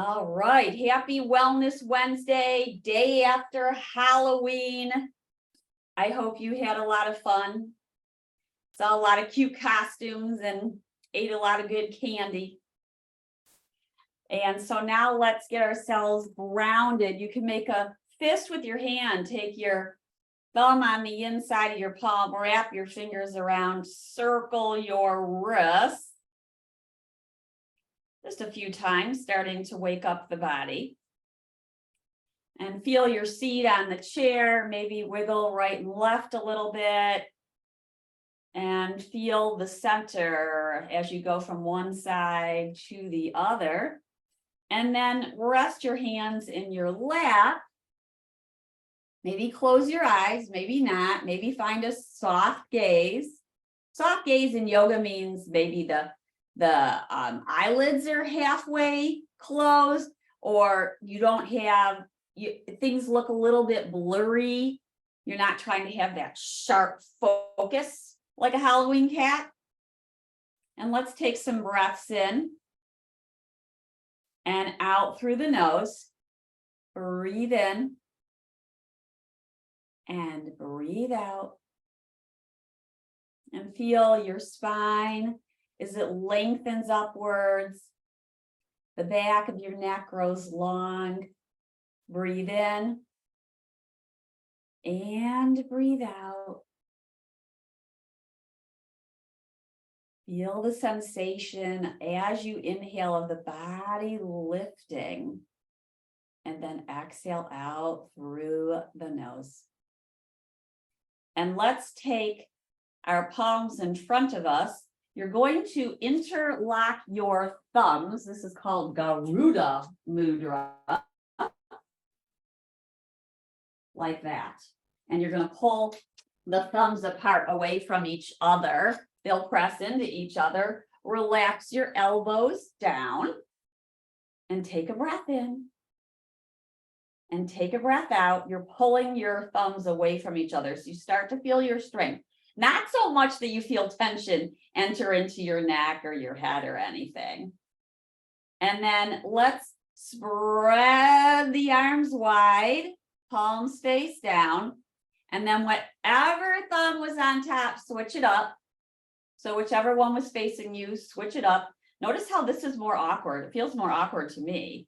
All right, happy Wellness Wednesday, day after Halloween. I hope you had a lot of fun. Saw a lot of cute costumes and ate a lot of good candy. And so now let's get ourselves grounded. You can make a fist with your hand. Take your thumb on the inside of your palm, wrap your fingers around, circle your wrist. Just a few times, starting to wake up the body. And feel your seat on the chair, maybe wiggle right and left a little bit. And feel the center as you go from one side to the other. And then rest your hands in your lap. Maybe close your eyes, maybe not. Maybe find a soft gaze. Soft gaze in yoga means maybe the eyelids are halfway closed, or you don't have, things look a little bit blurry. You're not trying to have that sharp focus like a Halloween cat. And let's take some breaths in and out through the nose. Breathe in and breathe out. And feel your spine as it lengthens upwards. The back of your neck grows long. Breathe in and breathe out. Feel the sensation as you inhale of the body lifting, and then exhale out through the nose. And let's take our palms in front of us. You're going to interlock your thumbs. This is called Garuda Mudra. Like that. And you're going to pull the thumbs apart away from each other. They'll press into each other. Relax your elbows down. And take a breath in. And take a breath out. You're pulling your thumbs away from each other. So you start to feel your strength. Not so much that you feel tension enter into your neck or your head or anything. And then let's spread the arms wide, palms face down. And then whatever thumb was on top, switch it up. So whichever one was facing you, switch it up. Notice how this is more awkward. It feels more awkward to me.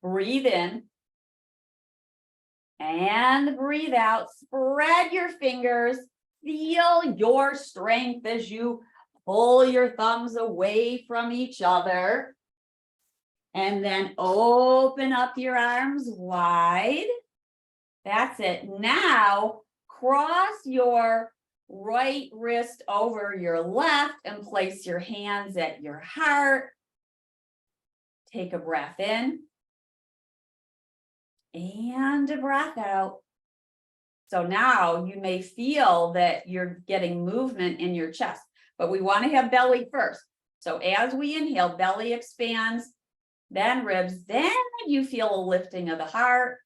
Breathe in. And breathe out. Spread your fingers. Feel your strength as you pull your thumbs away from each other. And then open up your arms wide. That's it. Now, cross your right wrist over your left and place your hands at your heart. Take a breath in. And a breath out. So now you may feel that you're getting movement in your chest, but we want to have belly first. So as we inhale, belly expands, then ribs, then you feel a lifting of the heart,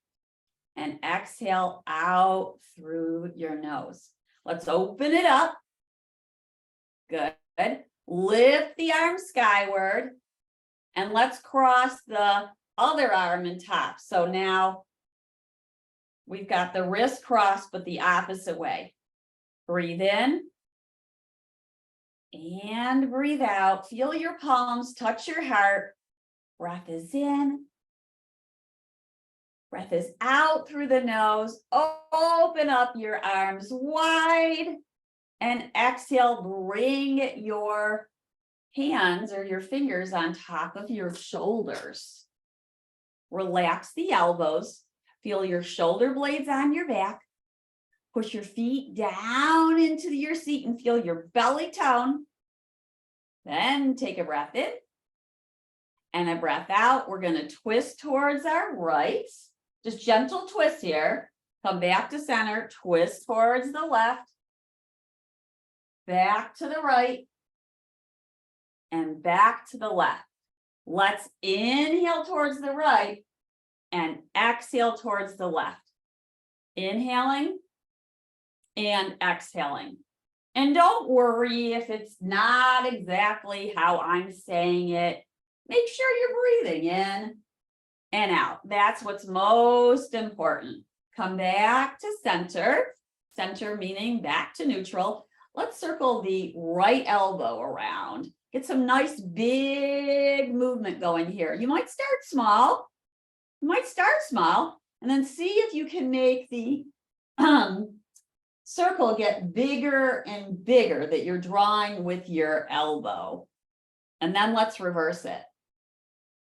and exhale out through your nose. Let's open it up. Good. Lift the arm skyward, and let's cross the other arm and top. So now we've got the wrist crossed, but the opposite way. Breathe in and breathe out. Feel your palms touch your heart. Breath is in. Breath is out through the nose. Open up your arms wide and exhale. Bring your hands or your fingers on top of your shoulders. Relax the elbows. Feel your shoulder blades on your back. Push your feet down into your seat and feel your belly tone. Then take a breath in and a breath out. We're going to twist towards our right. Just gentle twist here. Come back to center. Twist towards the left. Back to the right. And back to the left. Let's inhale towards the right. And exhale towards the left. Inhaling and exhaling. And don't worry if it's not exactly how I'm saying it. Make sure you're breathing in and out. That's what's most important. Come back to center. Center meaning back to neutral. Let's circle the right elbow around. Get some nice big movement going here. You might start small. And then see if you can make the circle get bigger and bigger that you're drawing with your elbow. And then let's reverse it.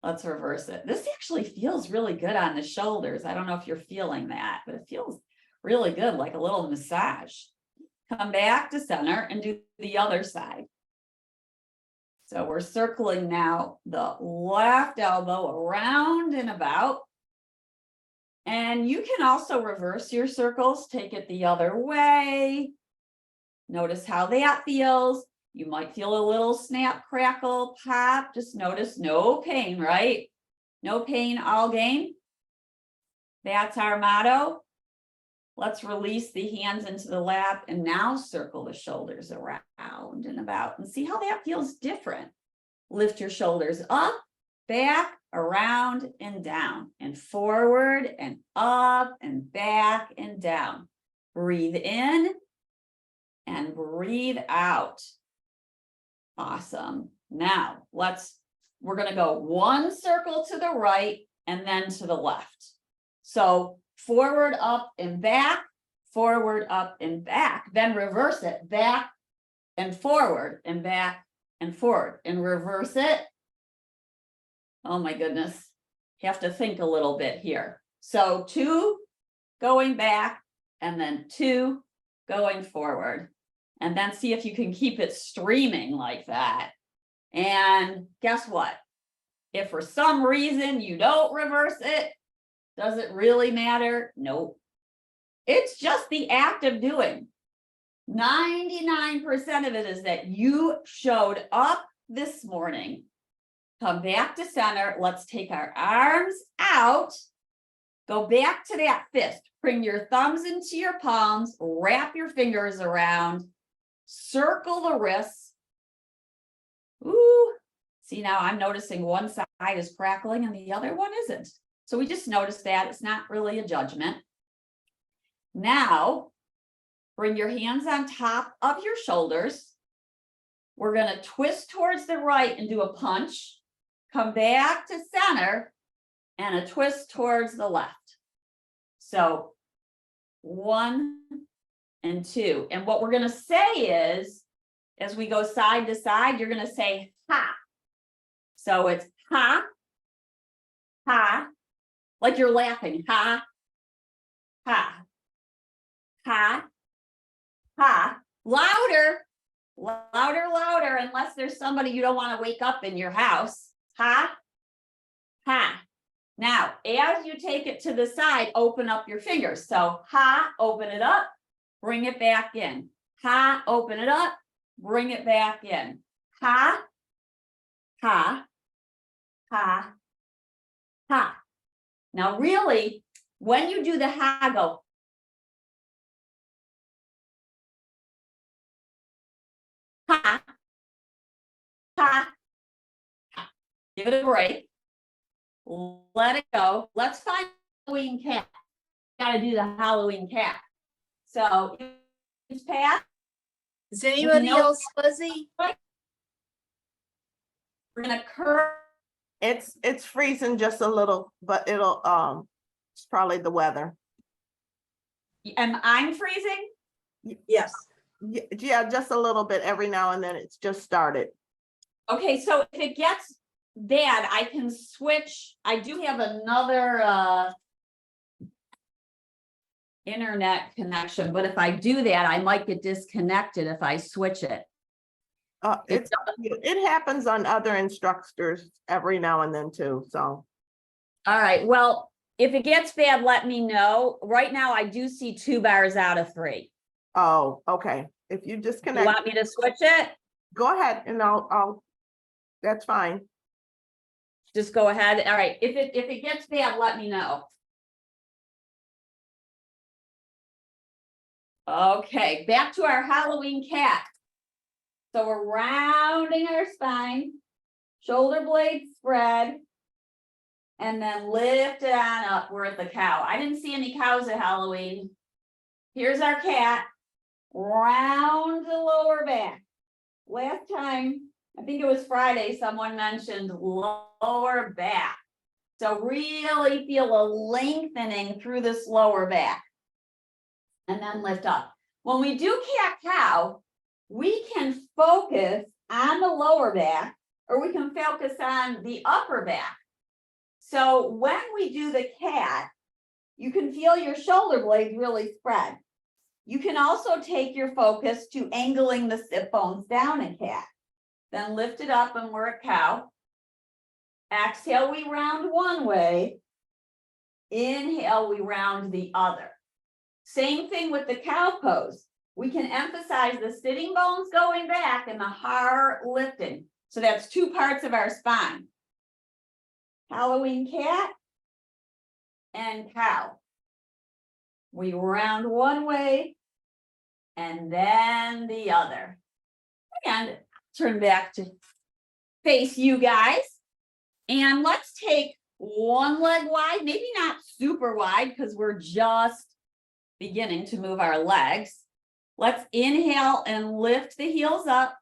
This actually feels really good on the shoulders. I don't know if you're feeling that, but it feels really good, like a little massage. Come back to center and do the other side. So we're circling now the left elbow around and about. And you can also reverse your circles, take it the other way. Notice how that feels. You might feel a little snap, crackle, pop. Just notice no pain, right? No pain, all gain. That's our motto. Let's release the hands into the lap and now circle the shoulders around and about and see how that feels different. Lift your shoulders up, back, around and down, and forward and up and back and down. Breathe in and breathe out. Awesome. Now we're going to go one circle to the right and then to the left. So forward, up and back, forward, up and back, then reverse it, back and forward and back and forward and reverse it. Oh my goodness, you have to think a little bit here. So 2 going back and then 2 going forward. And then see if you can keep it streaming like that. And guess what? If for some reason you don't reverse it, does it really matter? Nope. It's just the act of doing. 99% of it is that you showed up this morning. Come back to center. Let's take our arms out. Go back to that fist. Bring your thumbs into your palms. Wrap your fingers around. Circle the wrists. Ooh. See, now I'm noticing one side is crackling and the other one isn't. So we just noticed that. It's not really a judgment. Now, bring your hands on top of your shoulders. We're going to twist towards the right and do a punch. Come back to center and a twist towards the left. So 1 and 2. And what we're going to say is, as we go side to side, you're going to say ha. So it's ha, ha, like you're laughing. Ha, ha, ha, ha. Louder, louder, louder, unless there's somebody you don't want to wake up in your house. Ha, ha. Now, as you take it to the side, open up your fingers. So ha, open it up, bring it back in. Ha, open it up, bring it back in. Ha, ha, ha, ha. Now, really, when you do the ha, go. Ha, ha, ha. Give it a break. Let it go. Let's find Halloween cat. Got to do the Halloween cat. So, Pat. Is anybody else fuzzy? We're gonna curve. It's freezing just a little, but it'll it's probably the weather. Am I freezing? Yes. Yeah, just a little bit every now and then. It's just started. Okay, so if it gets bad, I can switch. I do have another internet connection, but if I do that, I might get disconnected if I switch it. It happens on other instructors every now and then too. So, all right. Well, if it gets bad, let me know. Right now, I do see 2 bars out of 3. oh, okay. If you disconnect, You want me to switch it? go ahead and I'll. That's fine. Just go ahead. All right. If it gets bad, let me know. Okay, back to our Halloween cat. So we're rounding our spine, shoulder blades spread, And then lift it on up. We're at the cow. I didn't see any cows at Halloween. Here's our cat. Round the lower back. Last time, I think it was Friday, someone mentioned lower back. So really feel a lengthening through this lower back. And then lift up. When we do cat-cow, we can focus on the lower back, or we can focus on the upper back. So when we do the cat, you can feel your shoulder blades really spread. You can also take your focus to angling the sit bones down in cat. Then lift it up and we're at cow. Exhale, we round one way. Inhale, we round the other. Same thing with the cow pose. We can emphasize the sitting bones going back and the heart lifting. So that's two parts of our spine. Halloween cat and cow. We round one way and then the other. And turn back to face you guys. And let's take one leg wide, maybe not super wide because we're just beginning to move our legs. Let's inhale and lift the heels up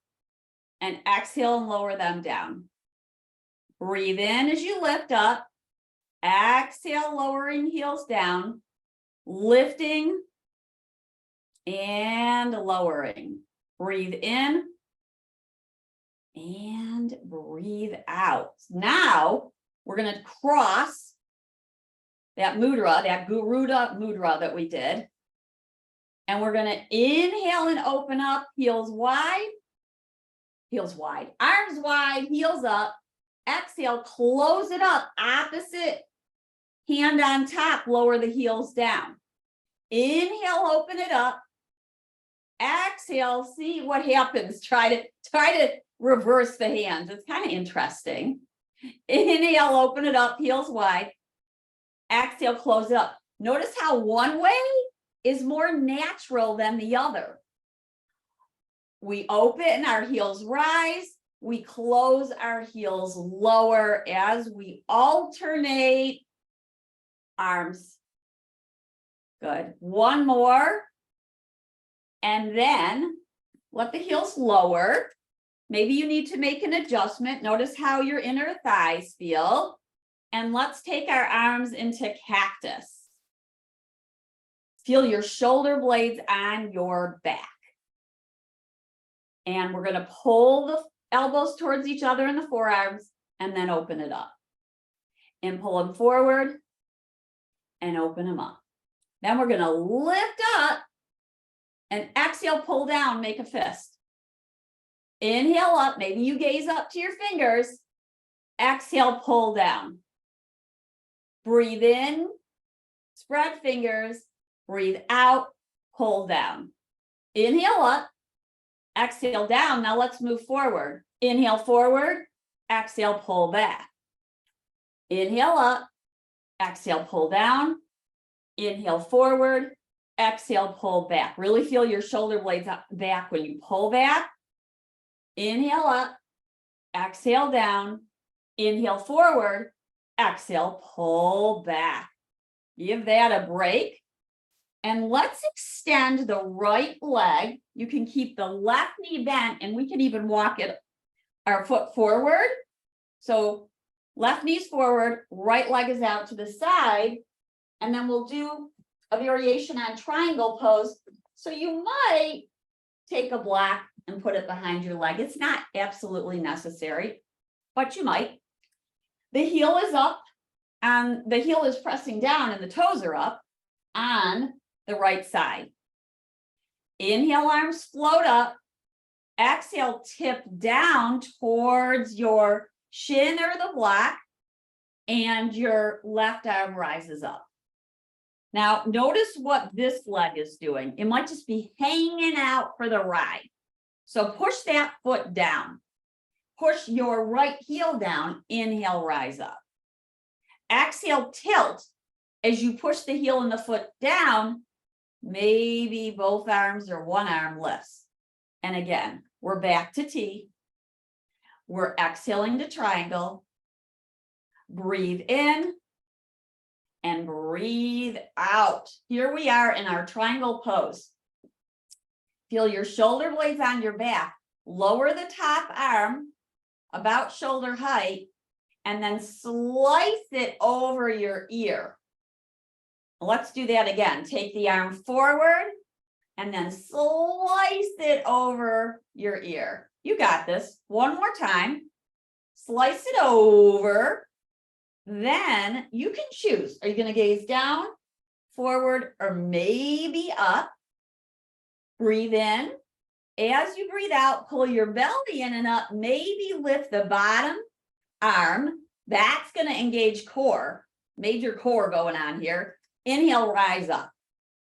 and exhale and lower them down. Breathe in as you lift up. Exhale, lowering heels down, lifting and lowering. Breathe in and breathe out. Now we're going to cross that mudra, that Garuda mudra that we did. And we're going to inhale and open up, heels wide, arms wide, heels up. Exhale, close it up, opposite hand on top, lower the heels down. Inhale, open it up. Exhale, see what happens. Try to reverse the hands. It's kind of interesting. Inhale, open it up, heels wide. Exhale, close it up. Notice how one way is more natural than the other. We open, our heels rise. We close, our heels lower as we alternate arms. Good. One more. And then let the heels lower. Maybe you need to make an adjustment. Notice how your inner thighs feel. And let's take our arms into cactus. Feel your shoulder blades on your back. And we're going to pull the elbows towards each other in the forearms and then open it up. And pull them forward and open them up. Then we're going to lift up and exhale, pull down, make a fist. Inhale up, maybe you gaze up to your fingers. Exhale, pull down. Breathe in, spread fingers. Breathe out, pull down. Inhale up, exhale down. Now let's move forward. Inhale forward, exhale, pull back. Inhale up, exhale, pull down. Inhale forward, exhale, pull back. Really feel your shoulder blades back when you pull back. Inhale up, exhale down. Inhale forward, exhale, pull back. Give that a break. And let's extend the right leg. You can keep the left knee bent and we can even walk it our foot forward. So left knee's forward, right leg is out to the side. And then we'll do a variation on triangle pose. So you might take a block and put it behind your leg. It's not absolutely necessary, but you might. The heel is up and the heel is pressing down and the toes are up on the right side. Inhale, arms float up. Exhale, tip down towards your shin or the block, and your left arm rises up. Now, notice what this leg is doing. It might just be hanging out for the ride. So push that foot down. Push your right heel down. Inhale, rise up. Exhale, tilt. As you push the heel and the foot down, maybe both arms or one arm lifts. And again, we're back to T. We're exhaling to triangle. Breathe in and breathe out. Here we are in our triangle pose. Feel your shoulder blades on your back. Lower the top arm about shoulder height and then slice it over your ear. Let's do that again. Take the arm forward and then slice it over your ear. You got this. One more time. Slice it over. Then you can choose. Are you going to gaze down, forward, or maybe up? Breathe in. As you breathe out, pull your belly in and up. Maybe lift the bottom arm. That's going to engage core. Major core going on here. Inhale, rise up.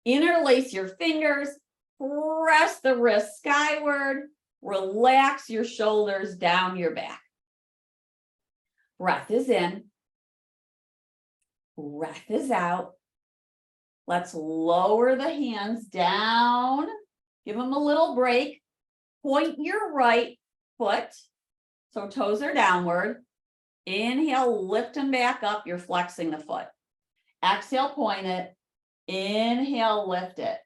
Interlace your fingers. Press the wrist skyward. Relax your shoulders down your back. Breath is in. Breath is out. Let's lower the hands down. Give them a little break. Point your right foot. So toes are downward. Inhale, lift them back up. You're flexing the foot. Exhale, point it. Inhale, lift it.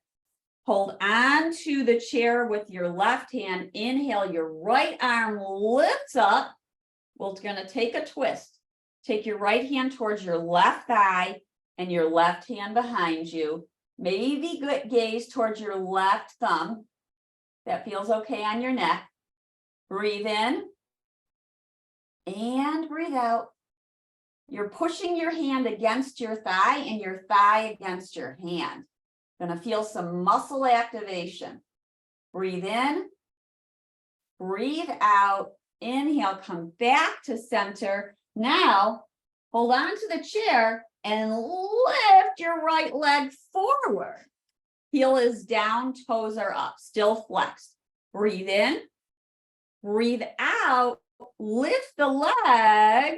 Hold on to the chair with your left hand. Inhale, your right arm lifts up. We're going to take a twist. Take your right hand towards your left thigh and your left hand behind you. Maybe gaze towards your left thumb. That feels okay on your neck. Breathe in and breathe out. You're pushing your hand against your thigh and your thigh against your hand. Gonna feel some muscle activation. Breathe in, breathe out. Inhale, come back to center. Now, hold on to the chair and lift your right leg forward. Heel is down, toes are up, still flexed. Breathe in, breathe out, lift the leg.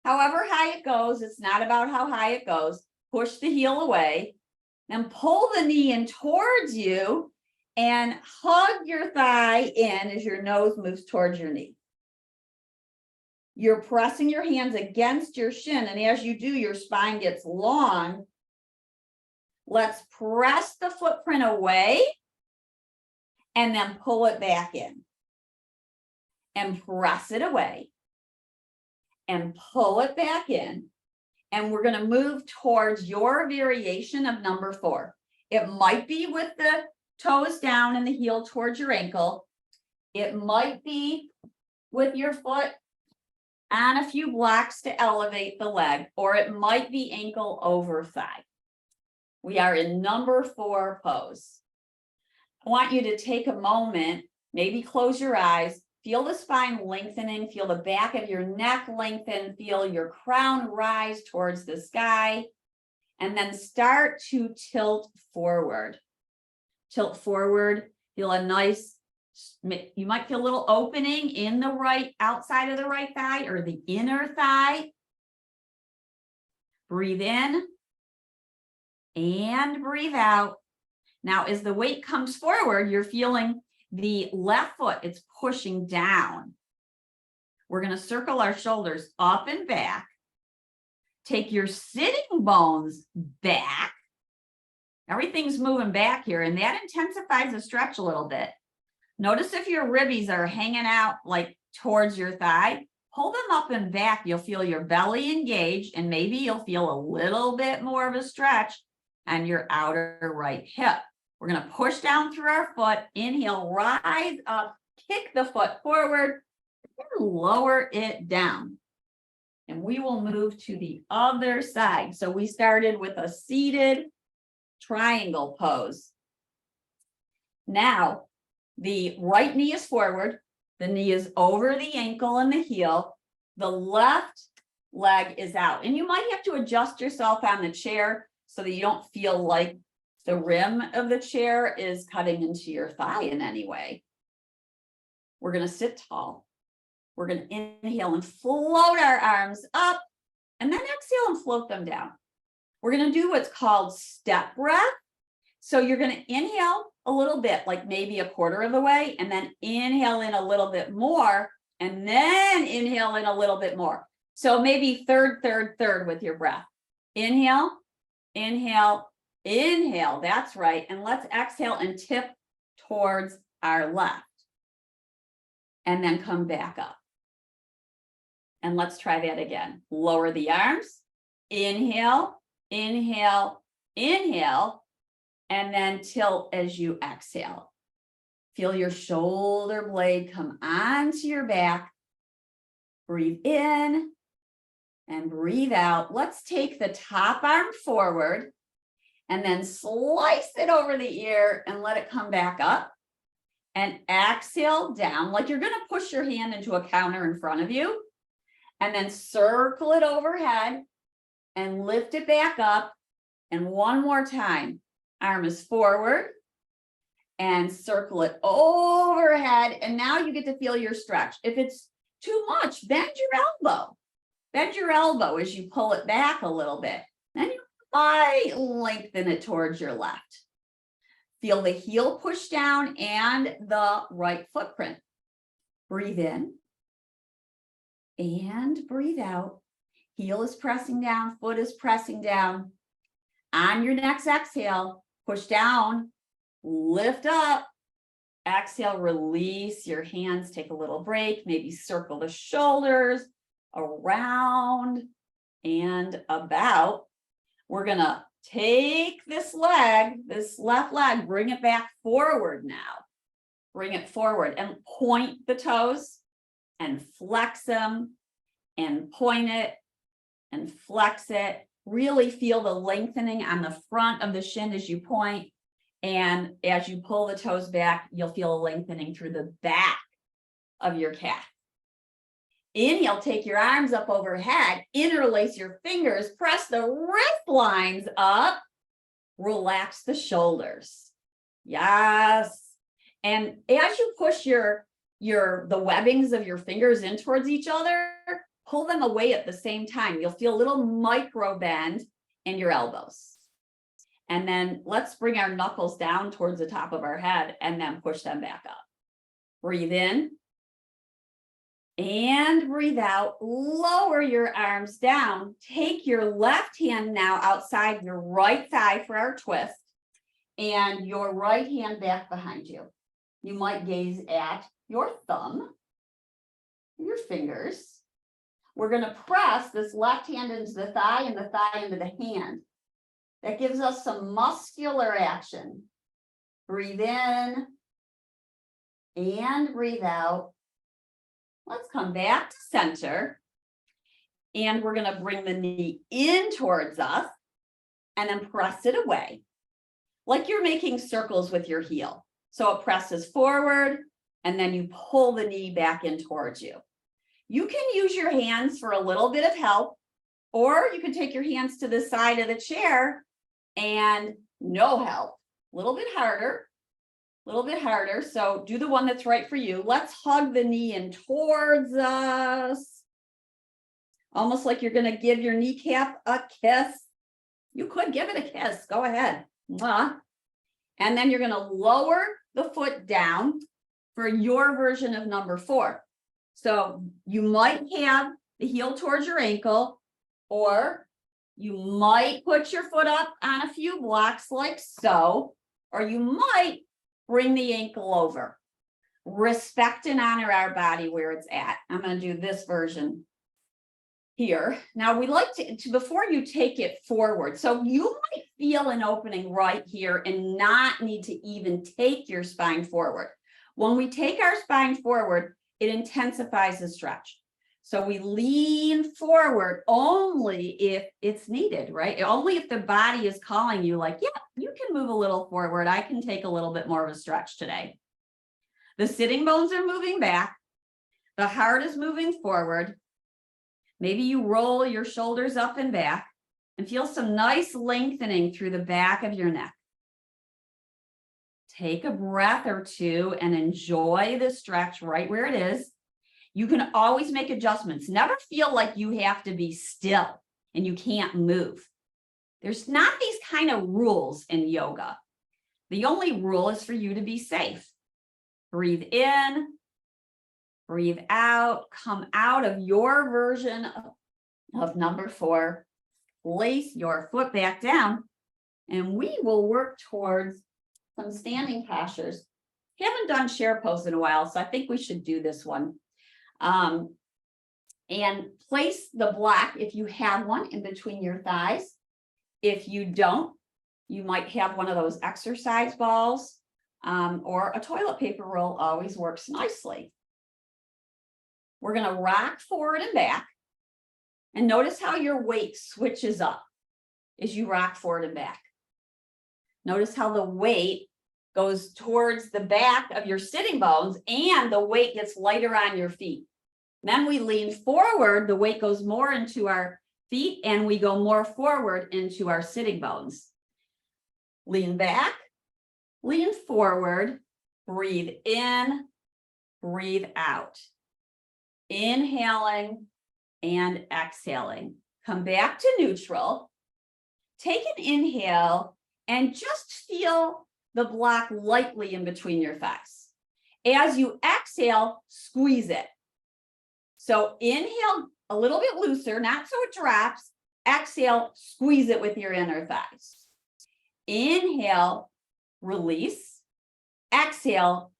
However high it goes, it's not about how high it goes. Push the heel away, then pull the knee in towards you and hug your thigh in as your nose moves towards your knee. You're pressing your hands against your shin, and as you do, your spine gets long. Let's press the footprint away and then pull it back in. And press it away and pull it back in. And we're going to move towards your variation of number 4. It might be with the toes down and the heel towards your ankle. It might be with your foot on a few blocks to elevate the leg, or it might be ankle over thigh. We are in number 4 pose. I want you to take a moment, maybe close your eyes, feel the spine lengthening, feel the back of your neck lengthen, feel your crown rise towards the sky, and then start to tilt forward. Tilt forward, feel a nice, you might feel a little opening in the right, outside of the right thigh or the inner thigh. Breathe in and breathe out. Now, as the weight comes forward, you're feeling the left foot, it's pushing down. We're going to circle our shoulders up and back. Take your sitting bones back. Everything's moving back here, and that intensifies the stretch a little bit. Notice if your ribbies are hanging out like towards your thigh, hold them up and back. You'll feel your belly engage, and maybe you'll feel a little bit more of a stretch on your outer right hip. We're going to push down through our foot. Inhale, rise up, kick the foot forward, and lower it down. And we will move to the other side. So we started with a seated triangle pose. Now, the right knee is forward. The knee is over the ankle and the heel. The left leg is out. And you might have to adjust yourself on the chair so that you don't feel like the rim of the chair is cutting into your thigh in any way. We're going to sit tall. We're going to inhale and float our arms up, and then exhale and float them down. We're going to do what's called step breath. So you're going to inhale a little bit, like maybe a quarter of the way, and then inhale in a little bit more, and then inhale in a little bit more. So maybe third with your breath. Inhale, inhale, inhale. That's right. And let's exhale and tip towards our left. And then come back up. And let's try that again. Lower the arms. Inhale, inhale, inhale. And then tilt as you exhale. Feel your shoulder blade come onto your back. Breathe in and breathe out. Let's take the top arm forward and then slice it over the ear and let it come back up. And exhale down, like you're going to push your hand into a counter in front of you. And then circle it overhead and lift it back up. And one more time, arm is forward and circle it overhead. And now you get to feel your stretch. If it's too much, bend your elbow. Bend your elbow as you pull it back a little bit. Then you might lengthen it towards your left. Feel the heel push down and the right footprint. Breathe in and breathe out. Heel is pressing down, foot is pressing down. On your next exhale, push down, lift up. Exhale, release your hands, take a little break, maybe circle the shoulders around and about. We're gonna take this leg, this left leg, bring it back forward now. Bring it forward and point the toes and flex them and point it and flex it. Really feel the lengthening on the front of the shin as you point. And as you pull the toes back, you'll feel a lengthening through the back of your calf. Inhale, take your arms up overhead, interlace your fingers, press the wrist lines up, relax the shoulders. Yes. And as you push the webbings of your fingers in towards each other, pull them away at the same time. You'll feel a little micro bend in your elbows. And then let's bring our knuckles down towards the top of our head and then push them back up. Breathe in and breathe out. Lower your arms down. Take your left hand now outside your right thigh for our twist and your right hand back behind you. You might gaze at your thumb, your fingers. We're going to press this left hand into the thigh and the thigh into the hand. That gives us some muscular action. Breathe in and breathe out. Let's come back to center. And we're going to bring the knee in towards us and then press it away. Like you're making circles with your heel. So it presses forward and then you pull the knee back in towards you. You can use your hands for a little bit of help, or you can take your hands to the side of the chair and no help, a little bit harder. So do the one that's right for you. Let's hug the knee in towards us. Almost like you're going to give your kneecap a kiss. You could give it a kiss. Go ahead. Mwah. And then you're going to lower the foot down for your version of number 4. So you might have the heel towards your ankle, or you might put your foot up on a few blocks like so, or you might bring the ankle over. Respect and honor our body where it's at. I'm going to do this version here. Now we like to before you take it forward. So you might feel an opening right here and not need to even take your spine forward. When we take our spine forward, it intensifies the stretch. So we lean forward only if it's needed, right? Only if the body is calling you like, yeah, you can move a little forward. I can take a little bit more of a stretch today. The sitting bones are moving back. The heart is moving forward. Maybe you roll your shoulders up and back and feel some nice lengthening through the back of your neck. Take a breath or two and enjoy the stretch right where it is. You can always make adjustments. Never feel like you have to be still and you can't move. There's not these kind of rules in yoga. The only rule is for you to be safe. Breathe in, breathe out, come out of your version of number 4, place your foot back down, and we will work towards some standing postures. Haven't done chair pose in a while, so I think we should do this one. And place the block, if you have one, in between your thighs. If you don't, you might have one of those exercise balls, or a toilet paper roll always works nicely. We're going to rock forward and back. And notice how your weight switches up as you rock forward and back. Notice how the weight goes towards the back of your sitting bones and the weight gets lighter on your feet. Then we lean forward, the weight goes more into our feet and we go more forward into our sitting bones. Lean back, lean forward, breathe in, breathe out. Inhaling and exhaling. Come back to neutral. Take an inhale and just feel the block lightly in between your thighs. As you exhale, squeeze it. So inhale a little bit looser, not so it drops. Exhale, squeeze it with your inner thighs. Inhale, release. Exhale,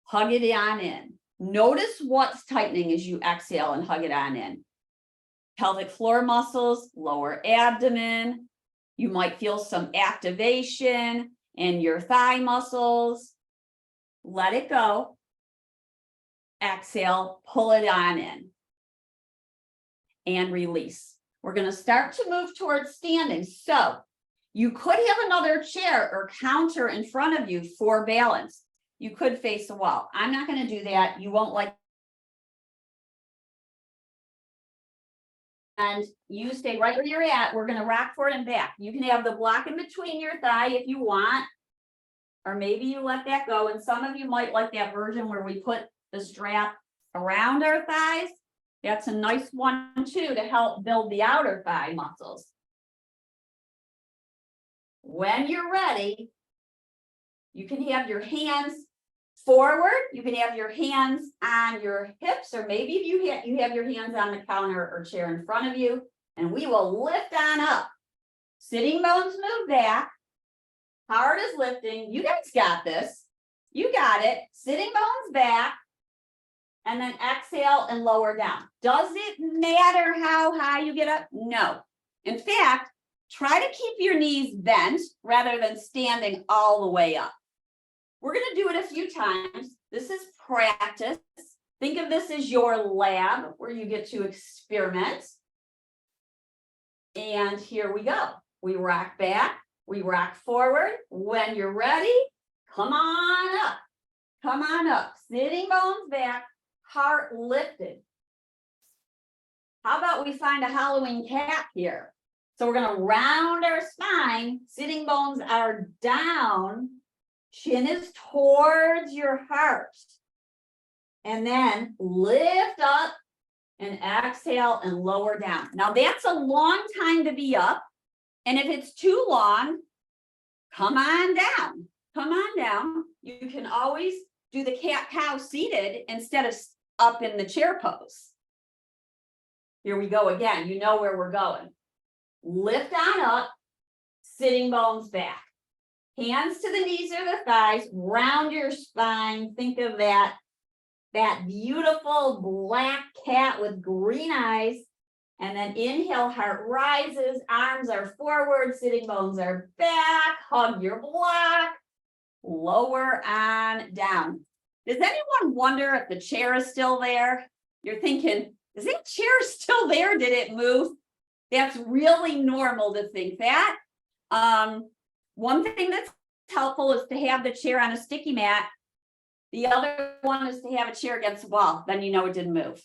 hug it on in. Notice what's tightening as you exhale and hug it on in. Pelvic floor muscles, lower abdomen. You might feel some activation in your thigh muscles. Let it go. Exhale, pull it on in. And release. We're going to start to move towards standing. So you could have another chair or counter in front of you for balance. You could face the wall. I'm not going to do that. You won't like. And you stay right where you're at. We're going to rock forward and back. You can have the block in between your thigh if you want, or maybe you let that go. And some of you might like that version where we put the strap around our thighs. That's a nice one too to help build the outer thigh muscles. When you're ready, you can have your hands forward. You can have your hands on your hips, or maybe if you have your hands on the counter or chair in front of you, and we will lift on up. Sitting bones move back. Heart is lifting. You guys got this. You got it. Sitting bones back. And then exhale and lower down. Does it matter how high you get up? No. In fact, try to keep your knees bent rather than standing all the way up. We're going to do it a few times. This is practice. Think of this as your lab where you get to experiment. And here we go. We rock back. We rock forward. When you're ready, come on up. Come on up. Sitting bones back. Heart lifted. How about we find a Halloween cat here? So we're going to round our spine. Sitting bones are down. Chin is towards your heart. And then lift up and exhale and lower down. Now that's a long time to be up. And if it's too long, come on down. Come on down. You can always do the cat-cow seated instead of up in the chair pose. Here we go again. You know where we're going. Lift on up, sitting bones back. Hands to the knees or the thighs, round your spine. Think of that beautiful black cat with green eyes. And then inhale, heart rises, arms are forward, sitting bones are back. Hug your block. Lower on down. Does anyone wonder if the chair is still there? You're thinking, is that chair still there? Did it move? That's really normal to think that. One thing that's helpful is to have the chair on a sticky mat. The other one is to have a chair against the wall. Then you know it didn't move.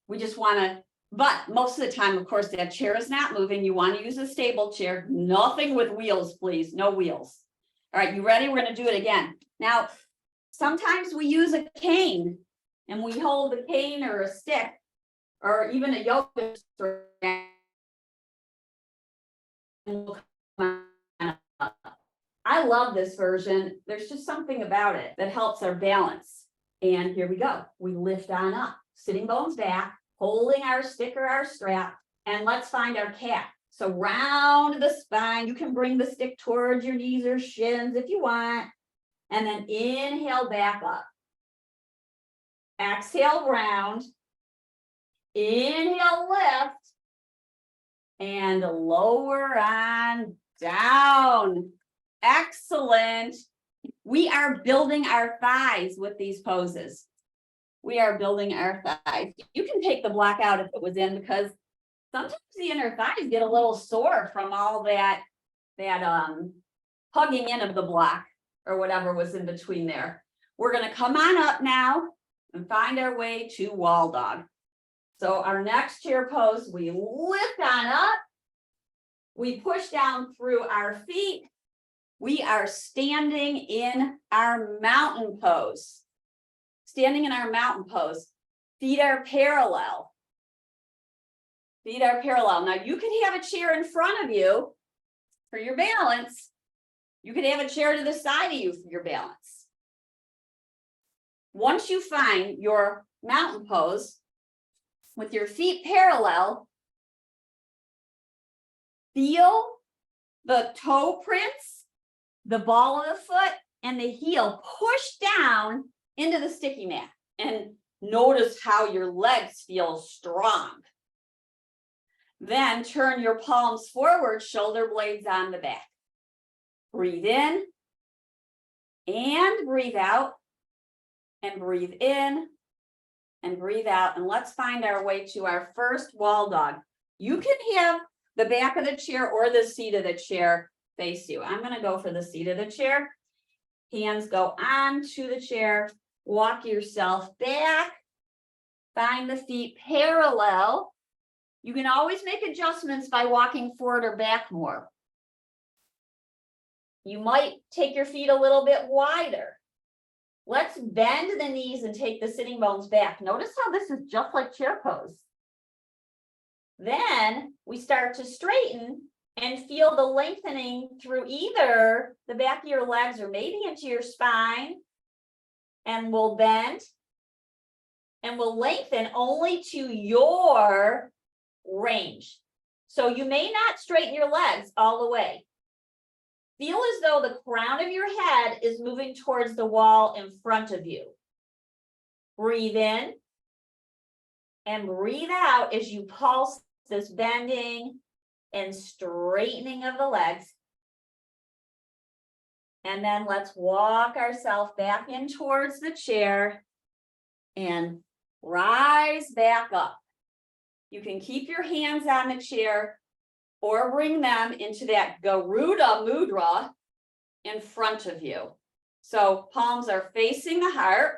We just want to, but most of the time, of course, that chair is not moving. You want to use a stable chair. Nothing with wheels, please. No wheels. All right, you ready? We're going to do it again. Now, sometimes we use a cane and we hold the cane or a stick or even a yoga strap. I love this version. There's just something about it that helps our balance. And here we go. We lift on up, sitting bones back, holding our stick or our strap, and let's find our cat. So round the spine, you can bring the stick towards your knees or shins if you want, and then inhale back up. Exhale, round. Inhale, lift. And lower on down. Excellent. We are building our thighs with these poses. We are building our thighs. You can take the block out if it was in, because sometimes the inner thighs get a little sore from all that hugging in of the block or whatever was in between there. We're going to come on up now and find our way to wall dog. So our next chair pose, we lift on up. We push down through our feet. We are standing in our mountain pose. Standing in our mountain pose. Feet are parallel. Feet are parallel. Now you could have a chair in front of you for your balance. You could have a chair to the side of you for your balance. Once you find your mountain pose with your feet parallel, feel the toe prints, the ball of the foot, and the heel push down into the sticky mat. And notice how your legs feel strong. Then turn your palms forward, shoulder blades on the back. Breathe in and breathe out, and breathe in and breathe out. And let's find our way to our first wall dog. You can have the back of the chair or the seat of the chair face you. I'm going to go for the seat of the chair. Hands go onto the chair. Walk yourself back. Find the feet parallel. You can always make adjustments by walking forward or back more. You might take your feet a little bit wider. Let's bend the knees and take the sitting bones back. Notice how this is just like chair pose. Then we start to straighten and feel the lengthening through either the back of your legs or maybe into your spine. And we'll bend and we'll lengthen only to your range. So you may not straighten your legs all the way. Feel as though the crown of your head is moving towards the wall in front of you. Breathe in and breathe out as you pulse this bending and straightening of the legs. And then let's walk ourselves back in towards the chair and rise back up. You can keep your hands on the chair or bring them into that Garuda Mudra in front of you. So palms are facing the heart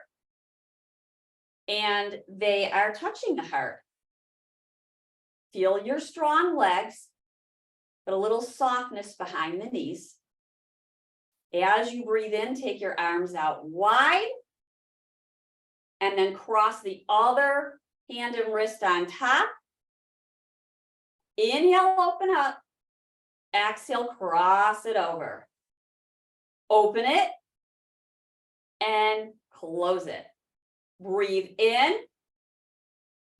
and they are touching the heart. Feel your strong legs, but a little softness behind the knees. As you breathe in, take your arms out wide and then cross the other hand and wrist on top. Inhale, open up. Exhale, cross it over. Open it and close it. Breathe in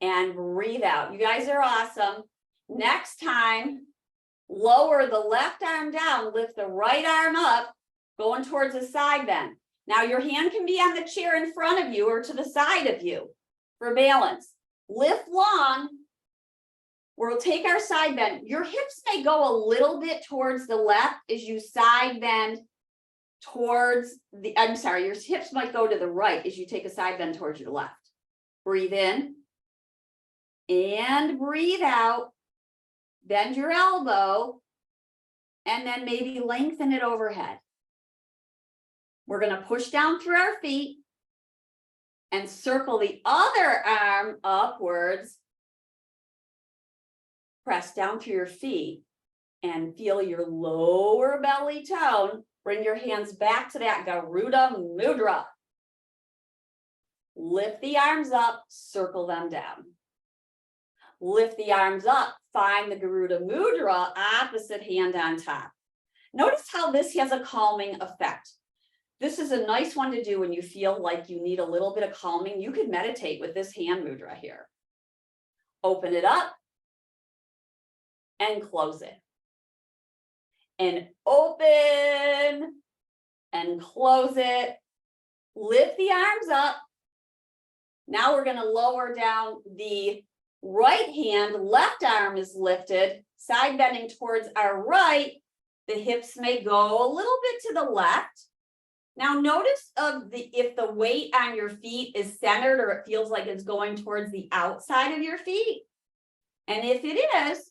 and breathe out. You guys are awesome. Next time, lower the left arm down, lift the right arm up, going towards the side bend. Now your hand can be on the chair in front of you or to the side of you for balance. Lift long. We'll take our side bend. Your hips may go a little bit towards the left as you side bend towards the, your hips might go to the right as you take a side bend towards your left. Breathe in and breathe out. Bend your elbow and then maybe lengthen it overhead. We're going to push down through our feet and circle the other arm upwards. Press down through your feet and feel your lower belly tone. Bring your hands back to that Garuda Mudra. Lift the arms up, circle them down. Lift the arms up, find the Garuda Mudra, opposite hand on top. Notice how this has a calming effect. This is a nice one to do when you feel like you need a little bit of calming. You could meditate with this hand mudra here. Open it up and close it. And open and close it. Lift the arms up. Now we're going to lower down the right hand. Left arm is lifted, side bending towards our right. The hips may go a little bit to the left. Now notice if the weight on your feet is centered or it feels like it's going towards the outside of your feet. And if it is,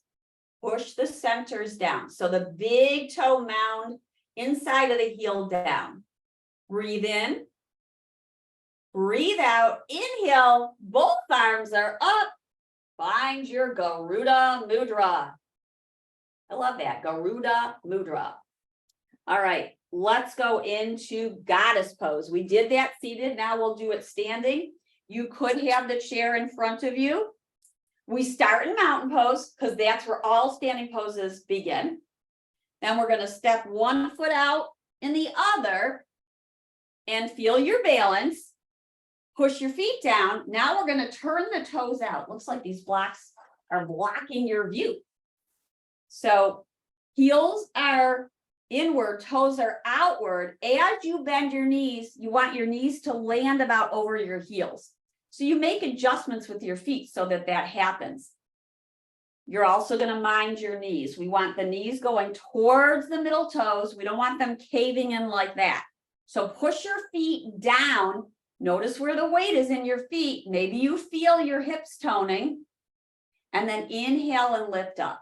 push the centers down. So the big toe mound inside of the heel down. Breathe in. Breathe out. Inhale. Both arms are up. Find your Garuda Mudra. I love that. Garuda Mudra. All right. Let's go into goddess pose. We did that seated. Now we'll do it standing. You could have the chair in front of you. We start in mountain pose because that's where all standing poses begin. Then we're going to step one foot out in the other and feel your balance. Push your feet down. Now we're going to turn the toes out. Looks like these blocks are blocking your view. So heels are inward, toes are outward. As you bend your knees, you want your knees to land about over your heels. So you make adjustments with your feet so that that happens. You're also going to mind your knees. We want the knees going towards the middle toes. We don't want them caving in like that. So push your feet down. Notice where the weight is in your feet. Maybe you feel your hips toning. And then inhale and lift up.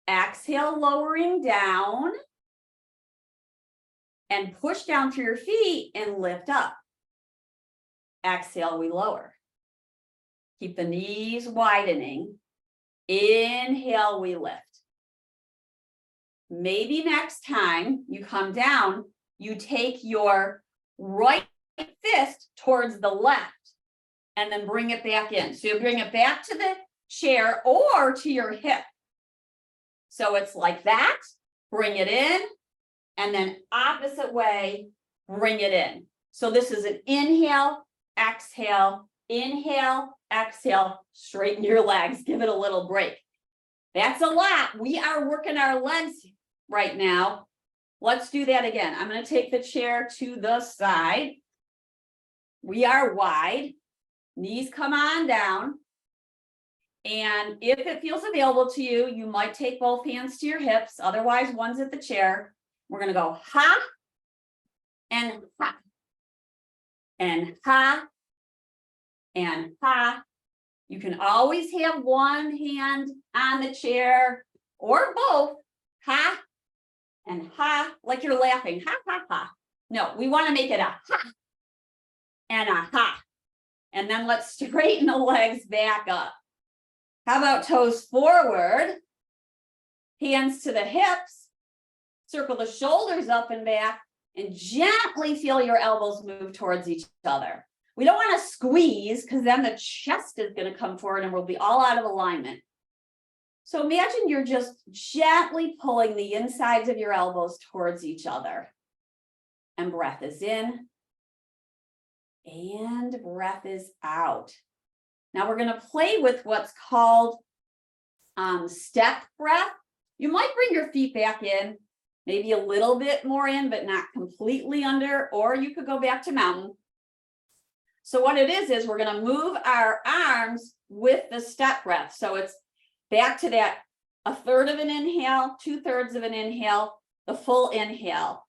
Exhale, lowering down. And push down through your feet and lift up. Exhale, we lower. Keep the knees widening. Inhale, we lift. Maybe next time you come down, you take your right fist towards the left and then bring it back in. So you bring it back to the chair or to your hip. So it's like that, bring it in, and then opposite way, bring it in. So this is an inhale, exhale, straighten your legs, give it a little break. That's a lot. We are working our legs right now. Let's do that again. I'm going to take the chair to the side. We are wide. Knees come on down. And if it feels available to you, you might take both hands to your hips. Otherwise, one's at the chair. We're going to go ha and ha and ha and ha. You can always have one hand on the chair or both. Ha and ha, like you're laughing. Ha, ha, ha. No, we want to make it a ha and a ha. And then let's straighten the legs back up. How about toes forward, hands to the hips, circle the shoulders up and back, and gently feel your elbows move towards each other. We don't want to squeeze because then the chest is going to come forward and we'll be all out of alignment. So imagine you're just gently pulling the insides of your elbows towards each other. And breath is in. And breath is out. Now we're going to play with what's called step breath. You might bring your feet back in, maybe a little bit more in, but not completely under, or you could go back to mountain. So what it is we're going to move our arms with the step breath. So it's back to that, a third of an inhale, 2/3 of an inhale, the full inhale.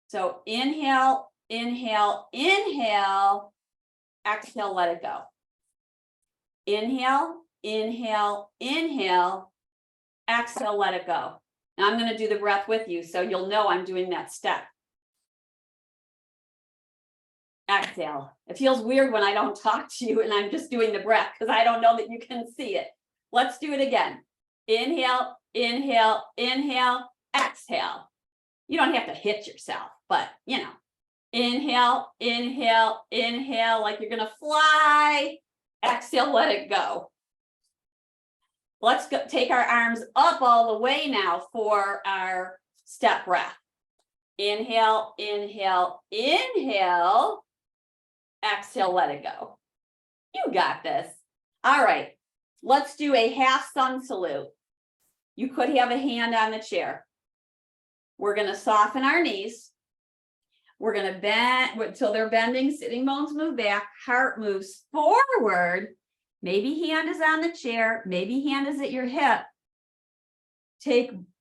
So inhale, inhale, inhale, exhale, let it go. Inhale, inhale, inhale, exhale, let it go. Now I'm going to do the breath with you so you'll know I'm doing that step. Exhale. It feels weird when I don't talk to you and I'm just doing the breath because I don't know that you can see it. Let's do it again. Inhale, inhale, inhale, exhale. You don't have to hit yourself, but you know, inhale, inhale, inhale, like you're going to fly. Exhale, let it go. Let's go, take our arms up all the way now for our step breath. Inhale, inhale, inhale. Exhale, let it go. You got this. All right, let's do a half sun salute. You could have a hand on the chair. We're gonna soften our knees. We're gonna bend until they're bending, sitting bones move back, heart moves forward. Maybe hand is on the chair, maybe hand is at your hip.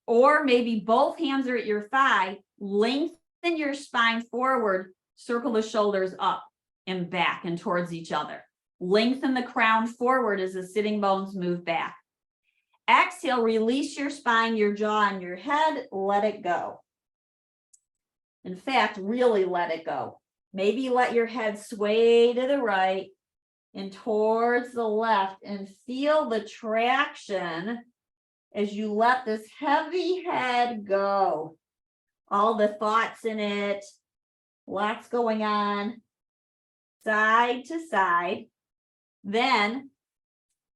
Or maybe both hands are at your thigh, lengthen your spine forward, circle the shoulders up and back and towards each other. Lengthen the crown forward as the sitting bones move back. Exhale, release your spine, your jaw, and your head, let it go. In fact, really let it go. Maybe let your head sway to the right and towards the left and feel the traction as you let this heavy head go. All the thoughts in it, lots going on, side to side. Then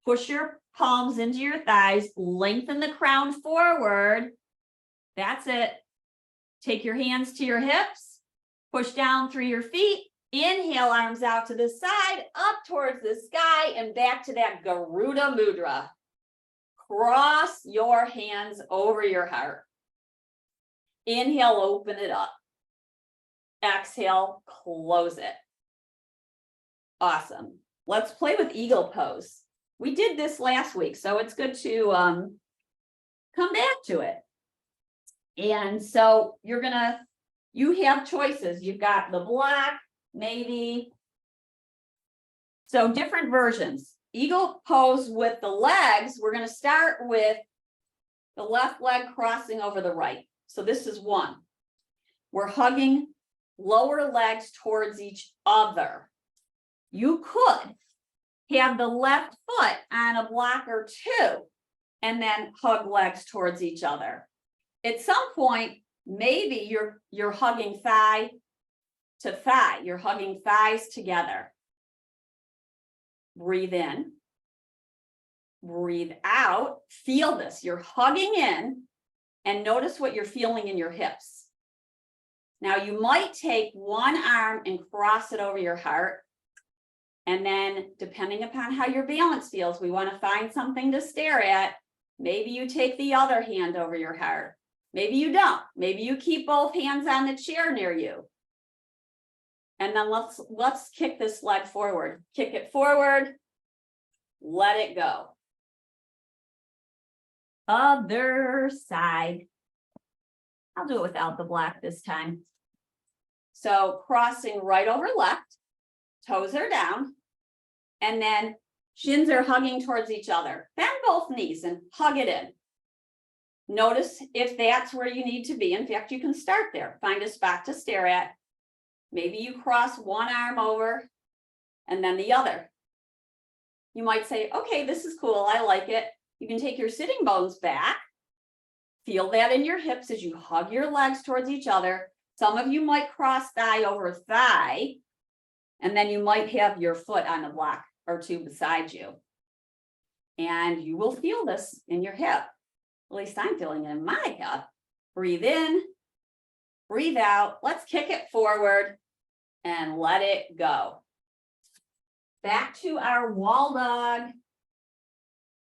push your palms into your thighs, lengthen the crown forward. That's it. Take your hands to your hips, push down through your feet, inhale, arms out to the side, up towards the sky, and back to that Garuda Mudra. Cross your hands over your heart. Inhale, open it up. Exhale, close it. Awesome. Let's play with eagle pose. We did this last week, so it's good to come back to it. And so you have choices. You've got the block, maybe. So different versions. Eagle pose with the legs, we're going to start with the left leg crossing over the right. So this is one. We're hugging lower legs towards each other. You could have the left foot on a block or two and then hug legs towards each other. At some point, maybe you're hugging thigh to thigh. You're hugging thighs together. Breathe in, breathe out, feel this. You're hugging in and notice what you're feeling in your hips. Now you might take one arm and cross it over your heart. And then depending upon how your balance feels, we want to find something to stare at. Maybe you take the other hand over your heart. Maybe you don't. Maybe you keep both hands on the chair near you. And then let's kick this leg forward. Kick it forward. Let it go. Other side. I'll do it without the block this time. So crossing right over left. Toes are down. And then shins are hugging towards each other. Bend both knees and hug it in. Notice if that's where you need to be. In fact, you can start there. Find a spot to stare at. Maybe you cross one arm over and then the other. You might say, okay, this is cool. I like it. You can take your sitting bones back. Feel that in your hips as you hug your legs towards each other. Some of you might cross thigh over thigh, and then you might have your foot on a block or two beside you. And you will feel this in your hip. At least I'm feeling it in my hip. Breathe in, breathe out. Let's kick it forward and let it go. Back to our wall dog.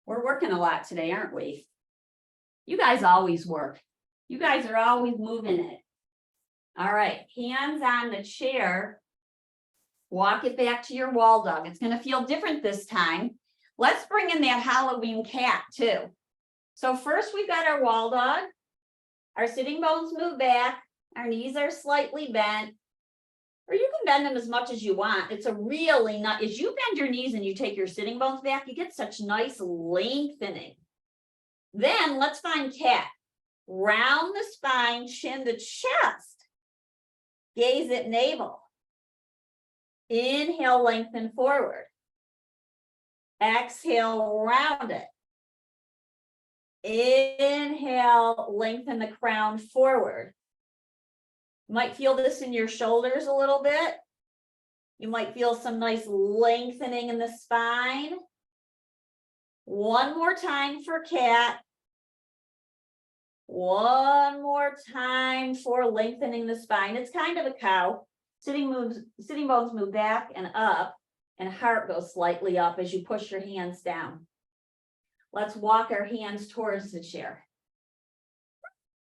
We're working a lot today, aren't we? You guys always work. You guys are always moving it. All right, hands on the chair. Walk it back to your wall dog. It's going to feel different this time. Let's bring in that Halloween cat too. So first we've got our wall dog. Our sitting bones move back. Our knees are slightly bent. Or you can bend them as much as you want. It's a really nice, as you bend your knees and you take your sitting bones back, you get such nice lengthening. Then let's find cat. Round the spine, chin to chest. Gaze at navel. Inhale, lengthen forward. Exhale, round it. Inhale, lengthen the crown forward. You might feel this in your shoulders a little bit. You might feel some nice lengthening in the spine. One more time for cat. One more time for lengthening the spine. It's kind of a cow. Sitting bones move back and up. and heart goes slightly up as you push your hands down. Let's walk our hands towards the chair.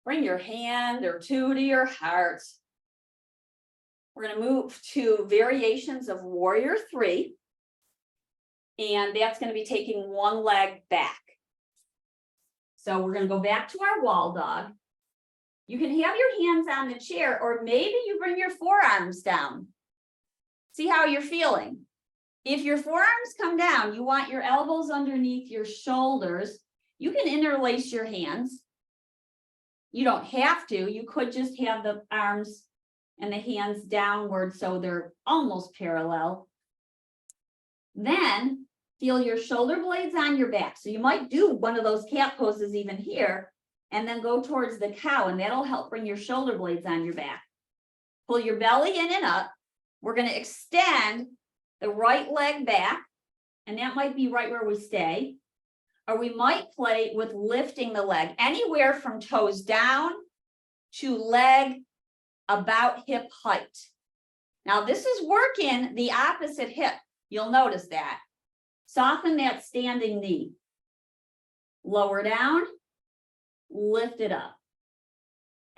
Bring your hand or two to your heart. We're going to move to variations of Warrior 3. And that's going to be taking one leg back. So we're going to go back to our wall dog. You can have your hands on the chair, or maybe you bring your forearms down. See how you're feeling. If your forearms come down, you want your elbows underneath your shoulders. You can interlace your hands. You don't have to. You could just have the arms and the hands downward so they're almost parallel. Then feel your shoulder blades on your back. So you might do one of those cat poses even here, and then go towards the cow, and that'll help bring your shoulder blades on your back. Pull your belly in and up. We're going to extend the right leg back, and that might be right where we stay. Or we might play with lifting the leg anywhere from toes down to leg about hip height. Now this is working the opposite hip. You'll notice that. Soften that standing knee. Lower down, lift it up.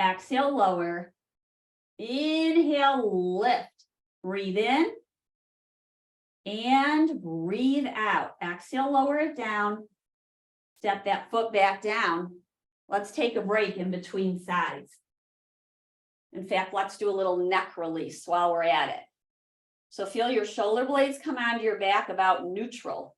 Exhale, lower. Inhale, lift. Breathe in and breathe out. Exhale, lower it down. Step that foot back down. Let's take a break in between sides. In fact, let's do a little neck release while we're at it. So feel your shoulder blades come onto your back about neutral.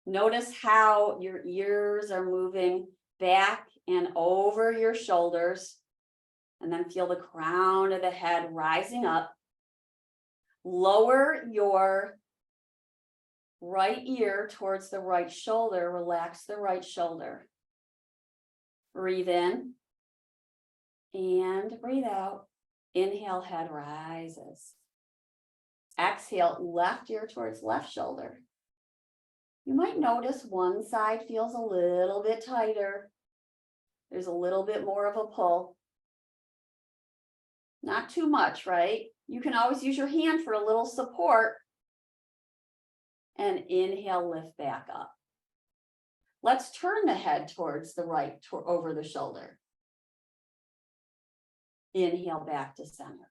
Notice how your ears are moving back and over your shoulders. And then feel the crown of the head rising up. Lower your right ear towards the right shoulder. Relax the right shoulder. Breathe in and breathe out. Inhale, head rises. Exhale, left ear towards left shoulder. You might notice one side feels a little bit tighter. There's a little bit more of a pull. Not too much, right? You can always use your hand for a little support. And inhale, lift back up. Let's turn the head towards the right, over the shoulder. Inhale back to center.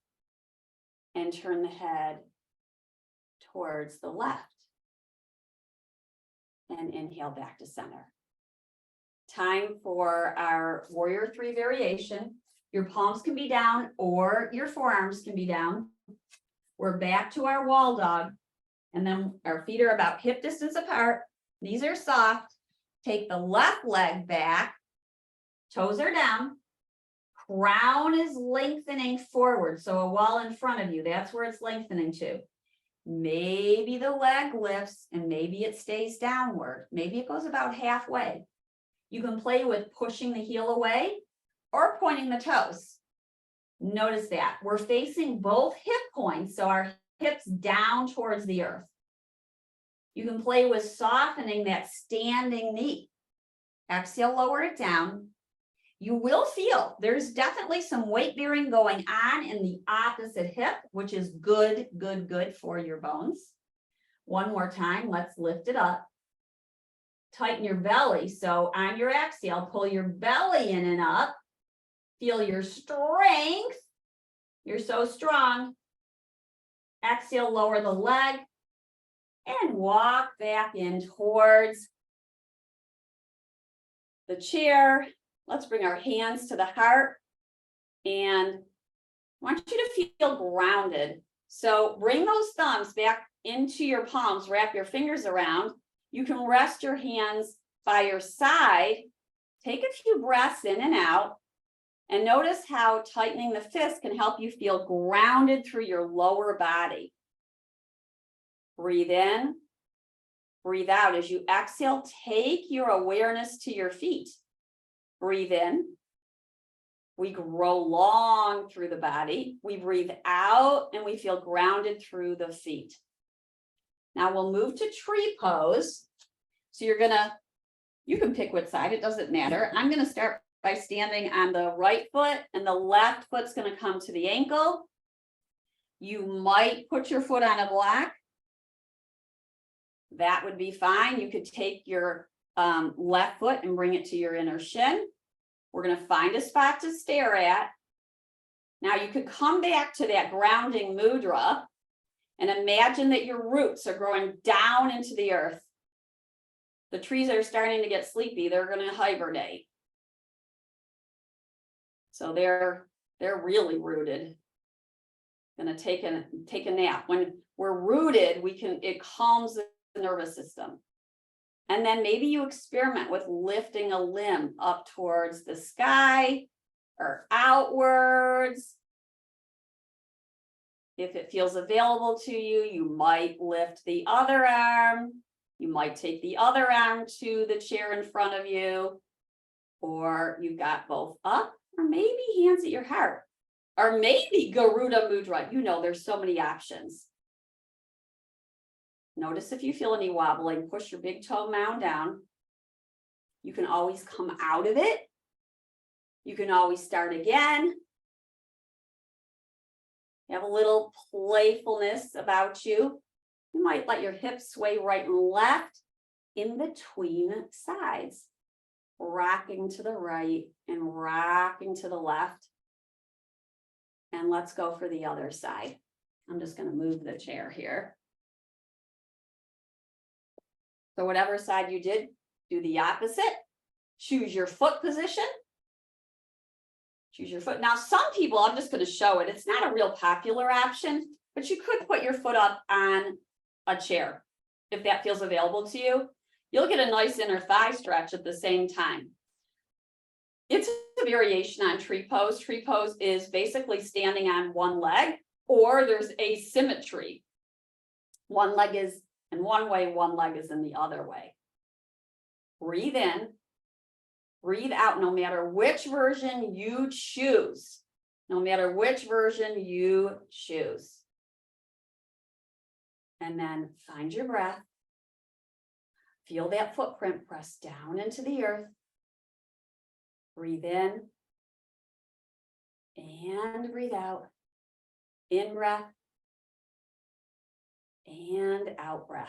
And turn the head towards the left. And inhale back to center. Time for our Warrior 3 variation. Your palms can be down or your forearms can be down. We're back to our wall dog. And then our feet are about hip distance apart. Knees are soft. Take the left leg back. Toes are down. Crown is lengthening forward. So a wall in front of you. That's where it's lengthening to. Maybe the leg lifts and maybe it stays downward. Maybe it goes about halfway. You can play with pushing the heel away or pointing the toes. Notice that we're facing both hip points, so our hips down towards the earth. You can play with softening that standing knee. Exhale, lower it down. You will feel there's definitely some weight bearing going on in the opposite hip, which is good for your bones. One more time, let's lift it up. Tighten your belly. So on your exhale, pull your belly in and up. Feel your strength. You're so strong. Exhale, lower the leg and walk back in towards the chair. Let's bring our hands to the heart and I want you to feel grounded. So bring those thumbs back into your palms, wrap your fingers around. You can rest your hands by your side. Take a few breaths in and out. And notice how tightening the fist can help you feel grounded through your lower body. Breathe in, breathe out. As you exhale, take your awareness to your feet. Breathe in. We grow long through the body. We breathe out and we feel grounded through the feet. Now we'll move to tree pose. So you can pick which side, it doesn't matter. I'm going to start by standing on the right foot and the left foot's going to come to the ankle. You might put your foot on a block. that would be fine. You could take your left foot and bring it to your inner shin. We're going to find a spot to stare at. Now you could come back to that grounding mudra and imagine that your roots are growing down into the earth. The trees are starting to get sleepy. They're going to hibernate. So they're really rooted. Going to take a nap. When we're rooted, it calms the nervous system. And then maybe you experiment with lifting a limb up towards the sky or outwards. If it feels available to you, you might lift the other arm. You might take the other arm to the chair in front of you, or you've got both up, or maybe hands at your heart, or maybe Garuda Mudra. You know, there's so many options. Notice if you feel any wobbling, push your big toe mound down. You can always come out of it. You can always start again. You have a little playfulness about you. You might let your hips sway right and left in between sides, rocking to the right and rocking to the left. And let's go for the other side. I'm just going to move the chair here. So whatever side you did, do the opposite. Choose your foot position. Choose your foot. Now, some people, I'm just going to show it. It's not a real popular option, but you could put your foot up on a chair if that feels available to you. You'll get a nice inner thigh stretch at the same time. It's a variation on tree pose. Tree pose is basically standing on one leg, or there's asymmetry. One leg is in one way, one leg is in the other way. Breathe in, breathe out, no matter which version you choose. No matter which version you choose. And then find your breath. Feel that footprint press down into the earth. Breathe in and breathe out. In breath and out breath.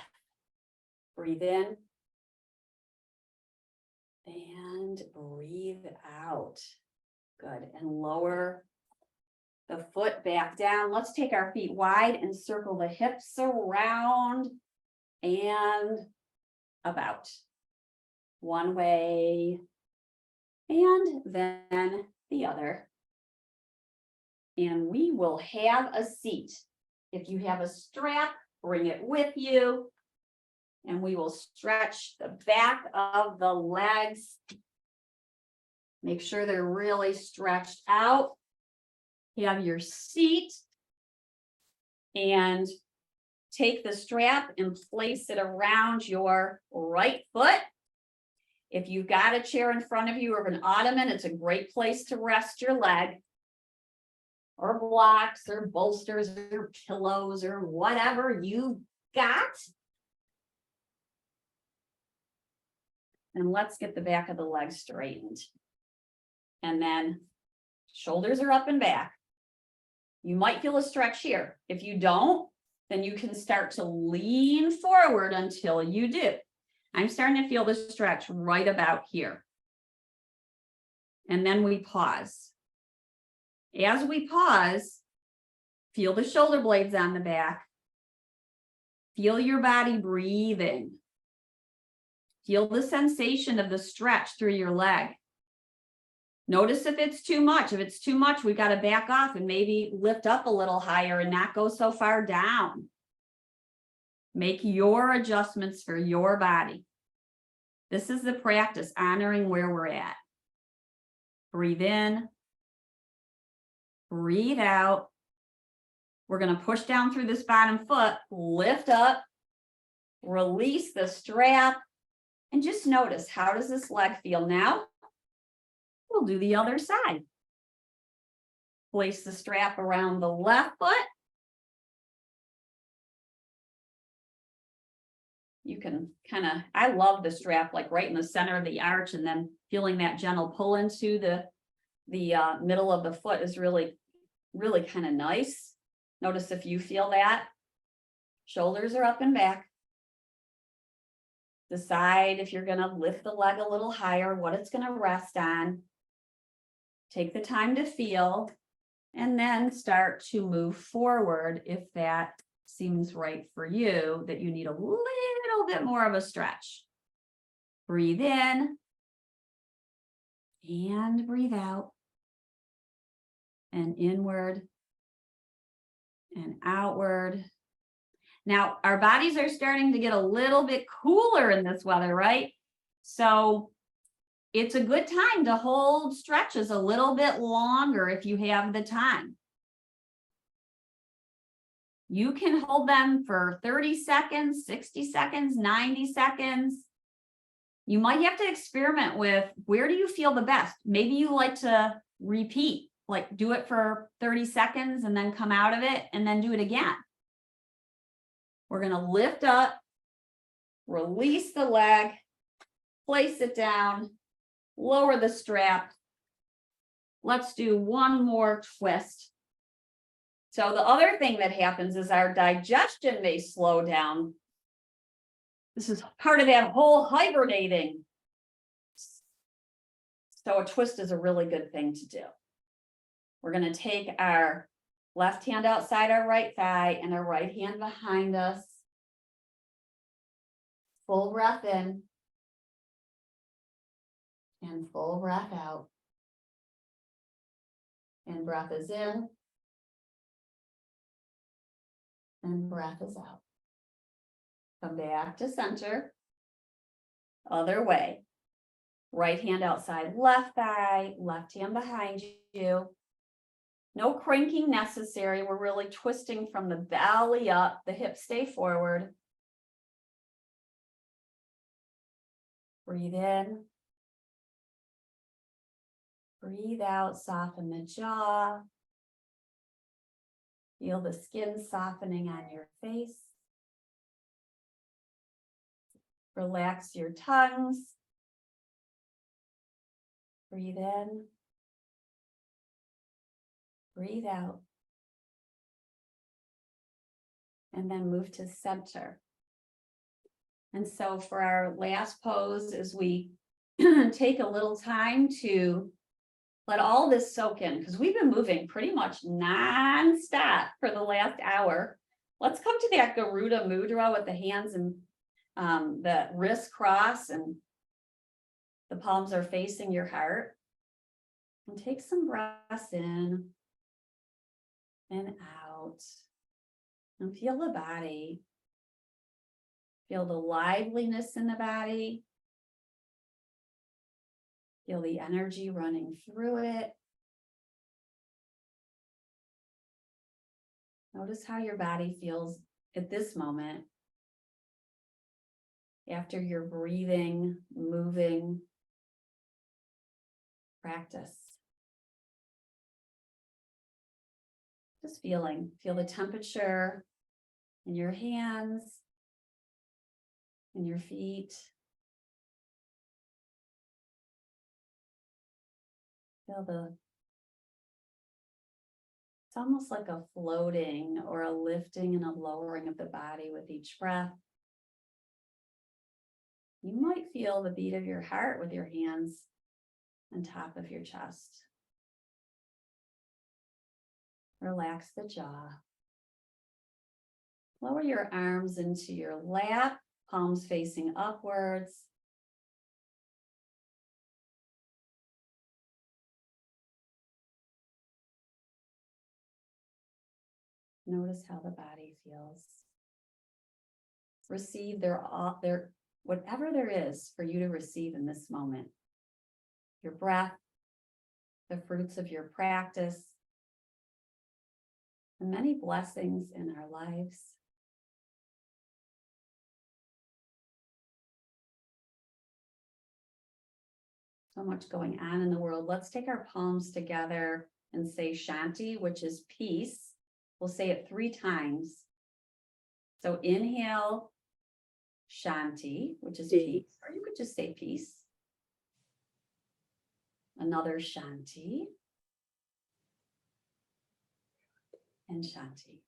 Breathe in and breathe out. Good. And lower the foot back down. Let's take our feet wide and circle the hips around and about. One way and then the other. And we will have a seat. If you have a strap, bring it with you. And we will stretch the back of the legs. Make sure they're really stretched out. You have your seat. And take the strap and place it around your right foot. If you've got a chair in front of you or an ottoman, it's a great place to rest your leg. Or blocks or bolsters or pillows or whatever you got. And let's get the back of the leg straightened. And then shoulders are up and back. You might feel a stretch here. If you don't, then you can start to lean forward until you do. I'm starting to feel the stretch right about here. And then we pause. As we pause, feel the shoulder blades on the back. Feel your body breathing. Feel the sensation of the stretch through your leg. Notice if it's too much. If it's too much, we've got to back off and maybe lift up a little higher and not go so far down. Make your adjustments for your body. This is the practice, honoring where we're at. Breathe in. Breathe out. We're going to push down through this bottom foot, lift up, release the strap, and just notice, how does this leg feel now? We'll do the other side. Place the strap around the left foot. You can kind of, I love the strap like right in the center of the arch, and then feeling that gentle pull into the middle of the foot is really kind of nice. Notice if you feel that. Shoulders are up and back. Decide if you're gonna lift the leg a little higher, what it's gonna rest on. Take the time to feel, and then start to move forward if that seems right for you, that you need a little bit more of a stretch. Breathe in and breathe out, and inward and outward. Now, our bodies are starting to get a little bit cooler in this weather, right? So it's a good time to hold stretches a little bit longer if you have the time. You can hold them for 30 seconds, 60 seconds, 90 seconds. You might have to experiment with, where do you feel the best? Maybe you like to repeat, like do it for 30 seconds and then come out of it and then do it again. We're going to lift up, release the leg, place it down, lower the strap. Let's do one more twist. So the other thing that happens is our digestion may slow down. This is part of that whole hibernating. So a twist is a really good thing to do. We're going to take our left hand outside our right thigh and our right hand behind us. Full breath in and full breath out. And breath is in and breath is out. Come back to center. Other way. Right hand outside left thigh, left hand behind you. No cranking necessary. We're really twisting from the belly up. The hips stay forward. Breathe in. Breathe out, soften the jaw. Feel the skin softening on your face. Relax your tongues. Breathe in. Breathe out. And then move to center. And so for our last pose, as we take a little time to let all this soak in, because we've been moving pretty much non-stop for the last hour. Let's come to that Garuda Mudra with the hands and the wrists cross and the palms are facing your heart. And take some breaths in and out. And feel the body. Feel the liveliness in the body. Feel the energy running through it. Notice how your body feels at this moment after your breathing, moving practice. Just feel the temperature in your hands, in your feet. Feel it's almost like a floating or a lifting and a lowering of the body with each breath. You might feel the beat of your heart with your hands on top of your chest. Relax the jaw. Lower your arms into your lap, palms facing upwards. Notice how the body feels. Receive whatever there is for you to receive in this moment. Your breath, the fruits of your practice, and many blessings in our lives. So much going on in the world. Let's take our palms together and say Shanti, which is peace. We'll say it 3 times. So inhale, Shanti, which is peace, or you could just say peace. Another Shanti. And Shanti.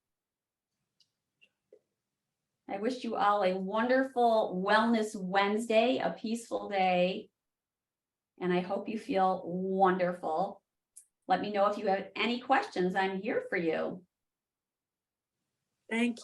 I wish you all a wonderful Wellness Wednesday, a peaceful day. And I hope you feel wonderful. Let me know if you have any questions. I'm here for you. Thank you.